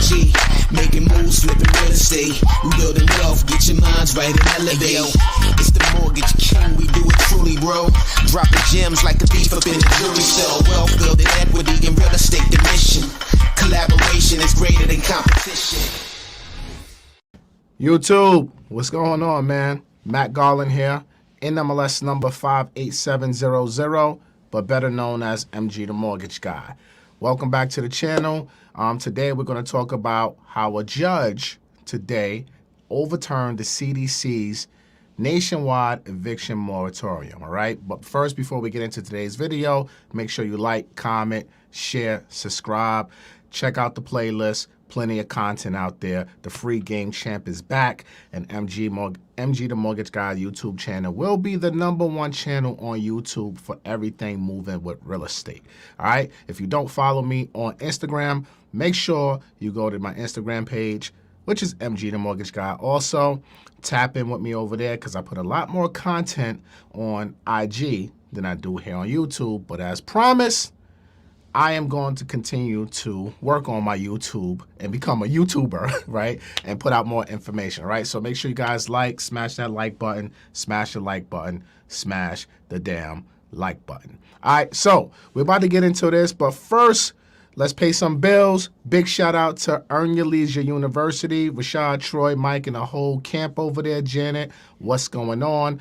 MG, making moves, flipping real estate. We building wealth, get your minds right and elevate. Yo, it's the mortgage king, we do it truly, bro. Dropping gems like a thief up in the jewelry store. Wealth building equity in real estate, the mission. Collaboration is greater than competition. YouTube, what's going on, man? Matt Garland here, NMLS number 58700, but better known as MG the Mortgage Guy. Welcome back to the channel. Today we're going to talk about how a judge today overturned the CDC's nationwide eviction moratorium, all right? But first, before we get into today's video, make sure you like, comment, share, subscribe. Check out the playlist. Plenty of content out there. The free game champ is back, and MG the Mortgage Guy YouTube channel will be the #1 channel on YouTube for everything moving with real estate. All right? If you don't follow me on Instagram, make sure you go to my Instagram page, which is MG the Mortgage Guy. Also, tap in with me over there because I put a lot more content on IG than I do here on YouTube. But as promised, I am going to continue to work on my YouTube and become a YouTuber, right? And put out more information, right? So make sure you guys like, smash that like button, smash the like button, smash the damn like button. All right, so we're about to get into this, but first, let's pay some bills. Big shout out to Eyl University, Rashad, Troy, Mike, and the whole camp over there. Janet, what's going on?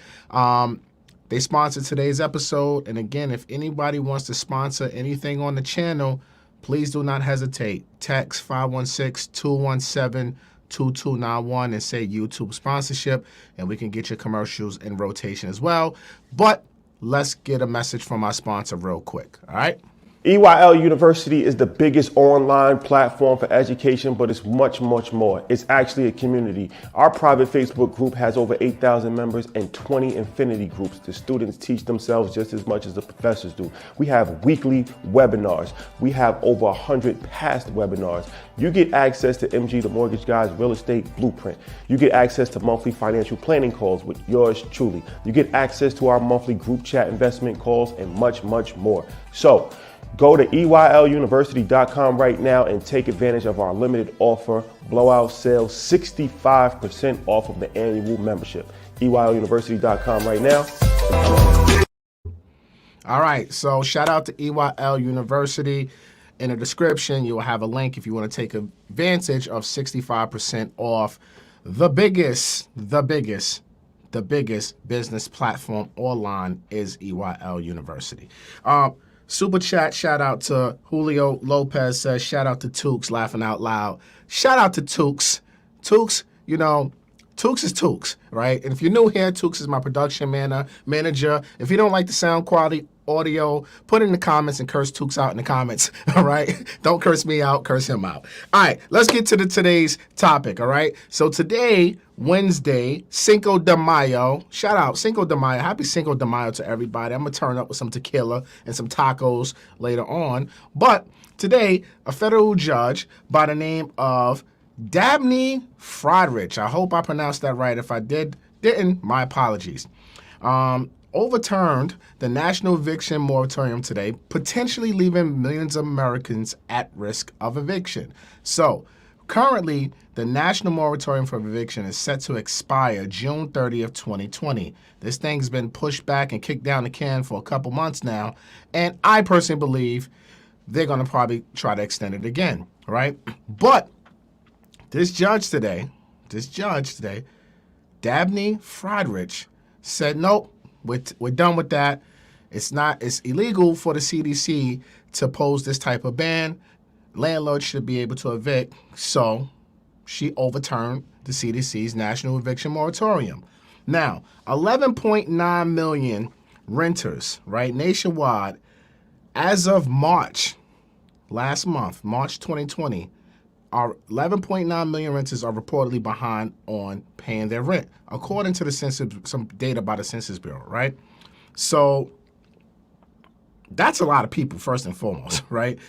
They sponsored today's episode. And again, if anybody wants to sponsor anything on the channel, please do not hesitate. Text 516-217-2291 and say YouTube sponsorship, and we can get your commercials in rotation as well. But let's get a message from our sponsor real quick, all right? Eyl University is the biggest online platform for education, but it's much, much more. It's actually a community. Our private Facebook group has over 8,000 members and 20 infinity groups. The students teach themselves just as much as the professors do. We have weekly webinars. We have over 100 past webinars. You get access to MG the Mortgage Guy's Real Estate Blueprint. You get access to monthly financial planning calls with yours truly. You get access to our monthly group chat investment calls and much, much more. So, go to EYLUniversity.com right now and take advantage of our limited offer, blowout sale, 65% off of the annual membership. EYLUniversity.com right now. All right, so shout out to Eyl University. In the description, you'll have a link if you want to take advantage of 65% off the biggest business platform online is Eyl University. Super chat, shout out to Julio Lopez says, shout out to Tukes, laughing out loud. Shout out to Tukes. Tukes, you know, Tukes is Tukes, right? And if you're new here, Tukes is my production manager. If you don't like the sound quality audio, put it in the comments and curse Tukes out in the comments, all right? Don't curse me out, curse him out. All right, let's get to today's topic, all right? So today, Wednesday, Cinco de Mayo. Shout out, Cinco de Mayo. Happy Cinco de Mayo to everybody. I'm going to turn up with some tequila and some tacos later on. But today, a federal judge by the name of Dabney Friedrich, I hope I pronounced that right. If I didn't, my apologies. Overturned the national eviction moratorium today, potentially leaving millions of Americans at risk of eviction. So, currently, the national moratorium for eviction is set to expire June 30th, 2020. This thing's been pushed back and kicked down the can for a couple months now, and I personally believe they're going to probably try to extend it again, right? But this judge today, Dabney Friedrich, said, nope, we're done with that. It's illegal for the CDC to pose this type of ban. Landlords should be able to evict. So she overturned the CDC's national eviction moratorium. Now, 11.9 million renters, right, nationwide, as of March, last month, March 2020, our 11.9 million renters are reportedly behind on paying their rent, according to the census, some data by the Census Bureau, right? So that's a lot of people, first and foremost, right?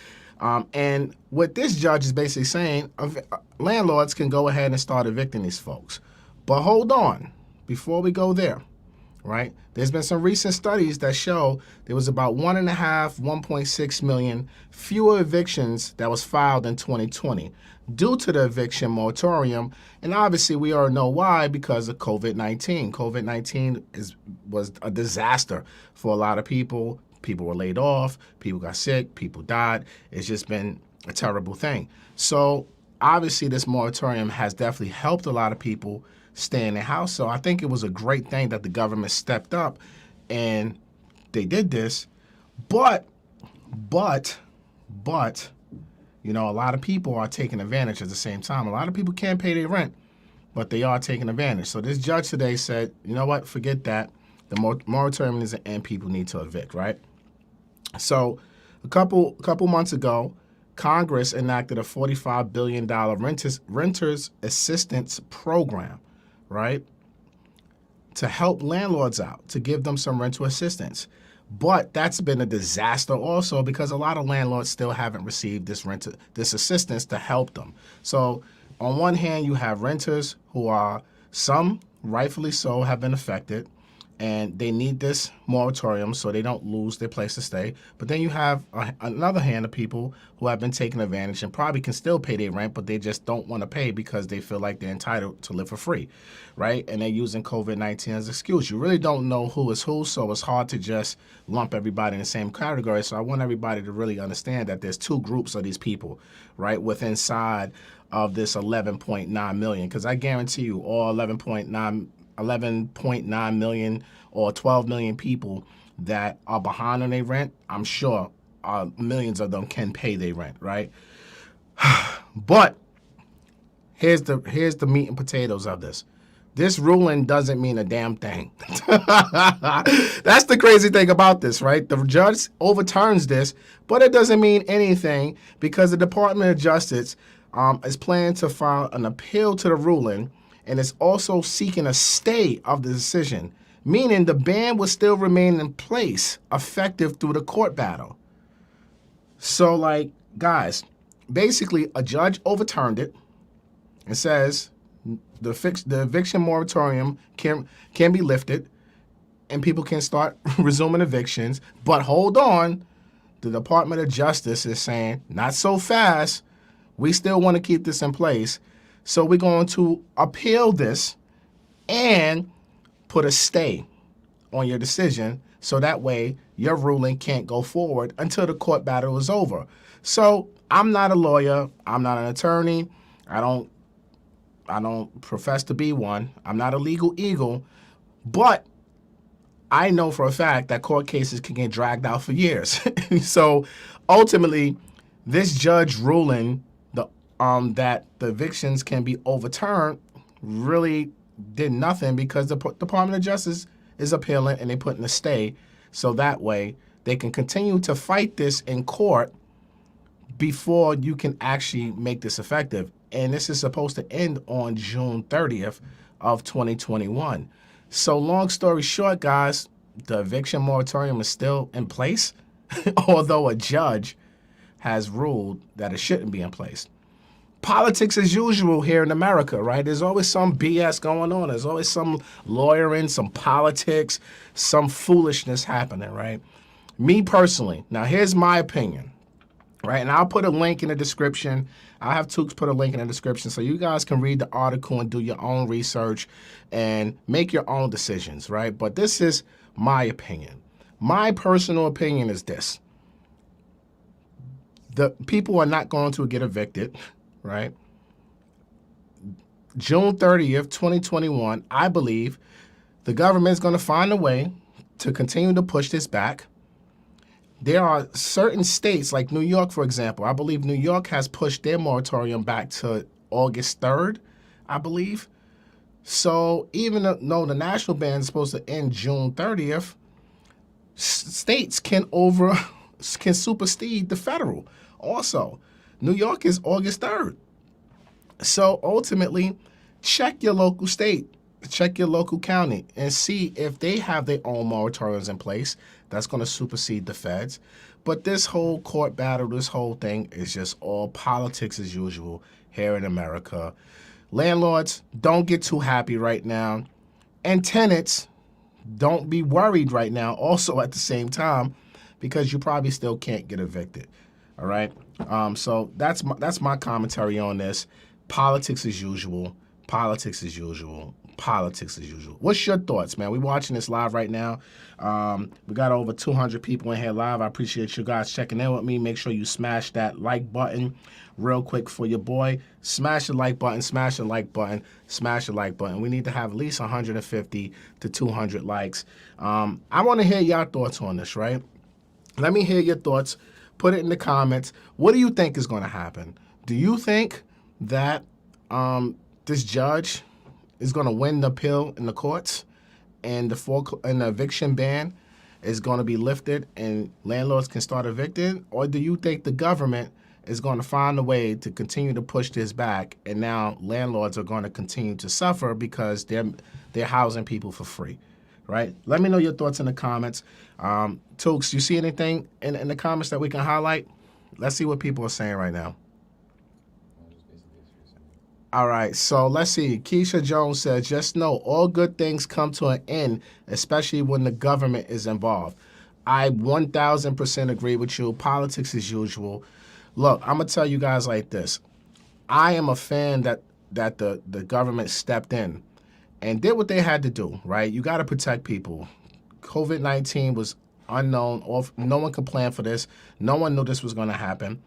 And what this judge is basically saying, landlords can go ahead and start evicting these folks. But hold on, before we go there, right? There's been some recent studies that show there was about 1.6 million fewer evictions that was filed in 2020 due to the eviction moratorium. And obviously we all know why, because of COVID-19. COVID-19 was a disaster for a lot of people. People were laid off, people got sick, people died. It's just been a terrible thing. So obviously this moratorium has definitely helped a lot of people stay in their house. So I think it was a great thing that the government stepped up and they did this. But, you know, a lot of people are taking advantage at the same time. A lot of people can't pay their rent, but they are taking advantage. So this judge today said, you know what, forget that. The moratorium is an end, people need to evict, right? So a couple months ago, Congress enacted a $45 billion renters assistance program, right, to help landlords out, to give them some rental assistance. But that's been a disaster also, because a lot of landlords still haven't received this assistance to help them. So on one hand, you have renters who are, some rightfully so, have been affected, and they need this moratorium so they don't lose their place to stay. But then you have another hand of people who have been taken advantage and probably can still pay their rent, but they just don't want to pay because they feel like they're entitled to live for free, right? And they're using COVID-19 as an excuse. You really don't know who is who, so it's hard to just lump everybody in the same category. So I want everybody to really understand that there's two groups of these people, right, within inside of this 11.9 million, because I guarantee you all 11.9 million or 12 million people that are behind on their rent, I'm sure millions of them can pay their rent, right? But here's the meat and potatoes of this. This ruling doesn't mean a damn thing. That's the crazy thing about this, right? The judge overturns this, but it doesn't mean anything because the Department of Justice is planning to file an appeal to the ruling, and is also seeking a stay of the decision, meaning the ban will still remain in place, effective through the court battle. So, like, guys, basically a judge overturned it and says the eviction moratorium can be lifted and people can start resuming evictions. But hold on, the Department of Justice is saying, not so fast. We still want to keep this in place. So we're going to appeal this and put a stay on your decision so that way your ruling can't go forward until the court battle is over. So I'm not a lawyer. I'm not an attorney. I don't profess to be one. I'm not a legal eagle. But I know for a fact that court cases can get dragged out for years. So ultimately, this judge ruling that the evictions can be overturned really did nothing, because the Department of Justice is appealing and they put in a stay so that way they can continue to fight this in court before you can actually make this effective. And this is supposed to end on June 30th of 2021. So long story short, guys, the eviction moratorium is still in place, although a judge has ruled that it shouldn't be in place. Politics as usual here in America, right? There's always some BS going on. There's always some lawyering, some politics, some foolishness happening, right? Me personally, now here's my opinion, right? And I'll put a link in the description. I'll have Tooks put a link in the description so you guys can read the article and do your own research and make your own decisions, right? But this is my opinion. My personal opinion is this. The people are not going to get evicted, right? June 30th, 2021, I believe the government is going to find a way to continue to push this back. There are certain states, like New York, for example. I believe New York has pushed their moratorium back to August 3rd, I believe. So even though the national ban is supposed to end June 30th, states can supersede the federal also. New York is August 3rd. So ultimately, check your local state, check your local county, and see if they have their own moratoriums in place that's going to supersede the feds. But this whole court battle, this whole thing is just all politics as usual here in America. Landlords, don't get too happy right now. And tenants, don't be worried right now also at the same time, because you probably still can't get evicted. All right. So that's my commentary on this. Politics as usual. Politics as usual. Politics as usual. What's your thoughts, man? We're watching this live right now. We got over 200 people in here live. I appreciate you guys checking in with me. Make sure you smash that like button real quick for your boy. Smash the like button, smash the like button, smash the like button. We need to have at least 150 to 200 likes. I want to hear your thoughts on this, right? Let me hear your thoughts. Put it in the comments. What do you think is going to happen? Do you think that this judge is going to win the appeal in the courts, and the eviction ban is going to be lifted and landlords can start evicting? Or do you think the government is going to find a way to continue to push this back, and now landlords are going to continue to suffer because they're housing people for free? Right? Let me know your thoughts in the comments. Tooks, you see anything in the comments that we can highlight? Let's see what people are saying right now. All right, so let's see. Keisha Jones says, just know all good things come to an end, especially when the government is involved. I 1,000% agree with you. Politics as usual. Look, I'm going to tell you guys like this. I am a fan that the government stepped in and did what they had to do, right? You got to protect people. COVID-19 was unknown. No one could plan for this. No one knew this was going to happen,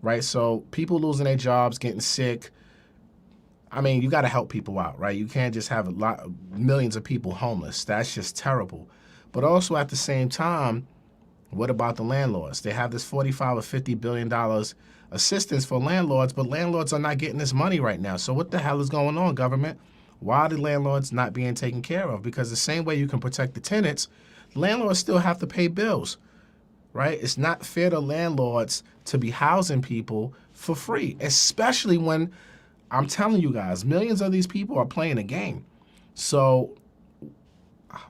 right? So people losing their jobs, getting sick. I mean, you got to help people out, right? You can't just have millions of people homeless. That's just terrible. But also at the same time, what about the landlords? They have this $45 or $50 billion assistance for landlords, but landlords are not getting this money right now. So what the hell is going on, government? Why are the landlords not being taken care of? Because the same way you can protect the tenants, landlords still have to pay bills, right? It's not fair to landlords to be housing people for free, especially when, I'm telling you guys, millions of these people are playing a game. So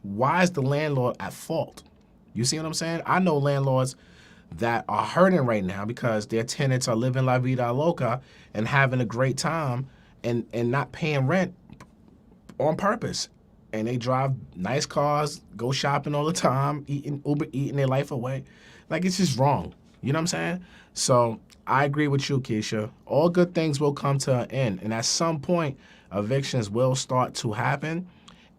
why is the landlord at fault? You see what I'm saying? I know landlords that are hurting right now because their tenants are living la vida loca and having a great time and not paying rent on purpose. And they drive nice cars, go shopping all the time, eating their life away. Like, it's just wrong. You know what I'm saying? So I agree with you, Keisha. All good things will come to an end. And at some point, evictions will start to happen.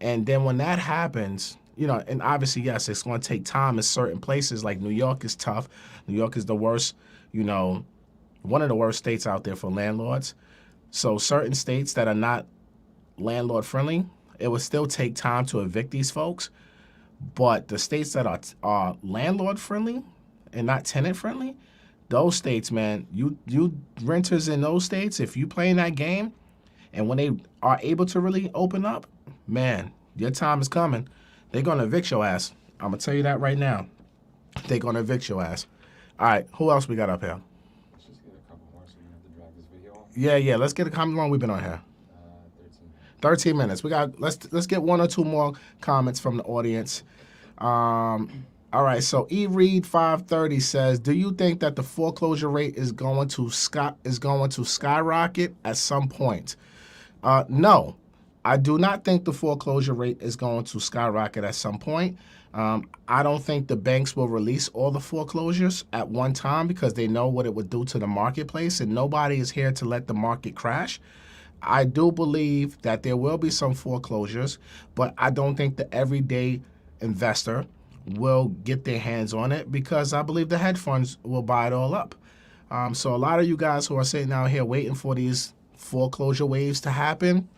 And then when that happens, you know, and obviously, yes, it's going to take time in certain places. Like New York is tough. New York is the worst, you know, one of the worst states out there for landlords. So certain states that are not landlord friendly, it will still take time to evict these folks. But the states that are landlord friendly and not tenant friendly, those states, man, you renters in those states, if you play in that game, and when they are able to really open up, man, your time is coming. They're going to evict your ass. I'm going to tell you that right now. They're going to evict your ass. All right, who else we got up here? Let's just get a couple more so we don't have to drag this video on. Yeah, let's get a comment. How long we've been on here? 13 minutes. We got, let's get one or two more comments from the audience. All right, so eRead530 says, do you think that the foreclosure rate is going to skyrocket at some point? No, I do not think the foreclosure rate is going to skyrocket at some point. I don't think the banks will release all the foreclosures at one time because they know what it would do to the marketplace, and nobody is here to let the market crash. I do believe that there will be some foreclosures, but I don't think the everyday investor will get their hands on it because I believe the hedge funds will buy it all up. So a lot of you guys who are sitting out here waiting for these foreclosure waves to happen,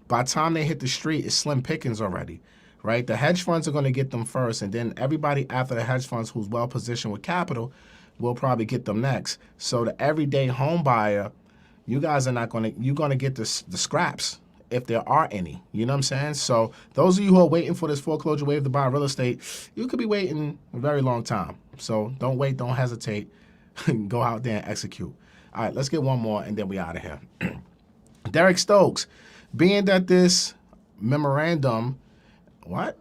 by the time they hit the street, it's slim pickings already, right? The hedge funds are going to get them first, and then everybody after the hedge funds who's well positioned with capital will probably get them next. So the everyday home buyer, you guys are not going to, you're going to get the scraps if there are any. You know what I'm saying? So those of you who are waiting for this foreclosure wave to buy real estate, you could be waiting a very long time. So don't wait, don't hesitate. Go out there and execute. All right, let's get one more and then we out of here. Derek Stokes, being that this memorandum, what?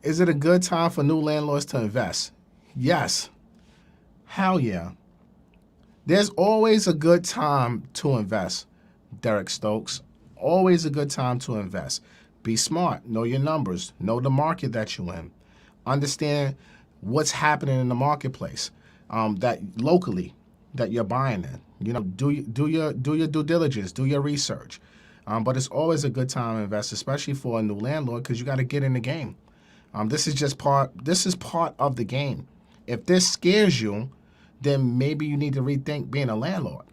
Is it a good time for new landlords to invest? Yes. Hell yeah. There's always a good time to invest, Derek Stokes. Always a good time to invest Be smart. Know your numbers. Know the market that you're in. Understand what's happening in the marketplace that locally that you're buying in. You know, do your due diligence. Do your research. But it's always a good time to invest, especially for a new landlord, because you got to get in the game. This is part of the game. If this scares you, then maybe you need to rethink being a landlord,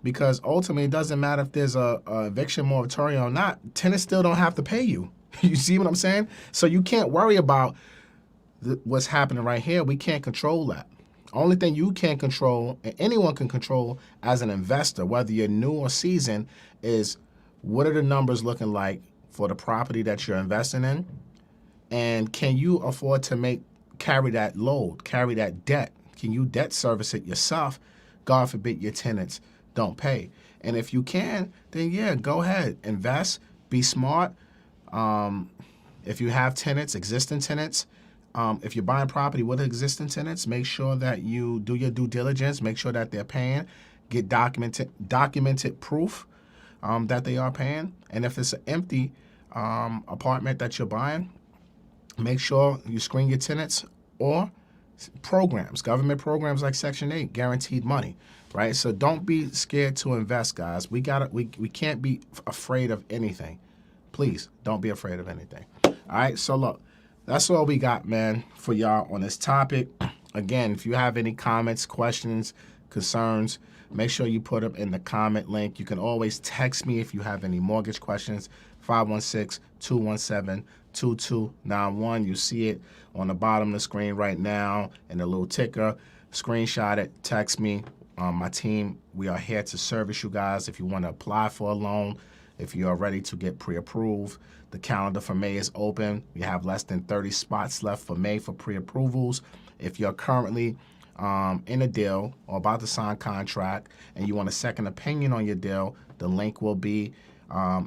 because ultimately it doesn't matter if there's a eviction moratorium or not. Tenants still don't have to pay you. You see what I'm saying? So you can't worry about what's happening right here. We can't control that. Only thing you can control, and anyone can control as an investor, whether you're new or seasoned, is what are the numbers looking like for the property that you're investing in, and can you afford to carry that load, carry that debt? Can you debt service it yourself? God forbid your tenants don't pay. And if you can, then yeah, go ahead, invest, be smart. If you have tenants, existing tenants, if you're buying property with existing tenants, make sure that you do your due diligence, make sure that they're paying, get documented proof that they are paying. And if it's an empty apartment that you're buying, make sure you screen your tenants, or programs, government programs like Section 8, guaranteed money, right? So don't be scared to invest, guys. We can't be afraid of anything. Please don't be afraid of anything. All right, so look, that's all we got, man, for y'all on this topic. Again, if you have any comments, questions, concerns, make sure you put them in the comment link. You can always text me if you have any mortgage questions, 516-217-2291. You see it on the bottom of the screen right now in the little ticker. Screenshot it, text me. My team, we are here to service you guys. If you want to apply for a loan, if you are ready to get pre-approved, the calendar for May is open. We have less than 30 spots left for May for pre-approvals. If you're currently in a deal or about to sign contract and you want a second opinion on your deal, the link will be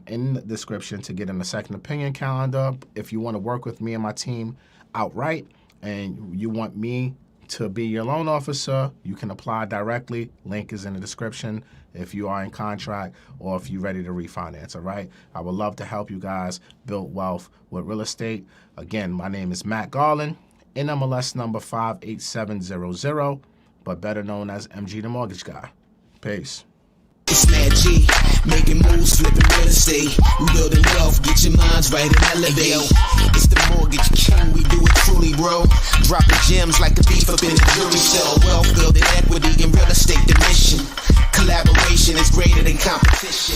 in the description to get in a second opinion calendar. If you want to work with me and my team outright and you want me to be your loan officer, you can apply directly. Link is in the description if you are in contract or if you're ready to refinance, all right? I would love to help you guys build wealth with real estate. Again, my name is Matt Garland, NMLS number 58700, but better known as MG the Mortgage Guy. Peace. It's Matt G, making moves, flipping real estate. We building wealth, get your minds right and elevate. It's the mortgage king, we do it truly, bro. Dropping gems like a thief up in the jury cell. Wealth building equity in real estate, the mission. Collaboration is greater than competition.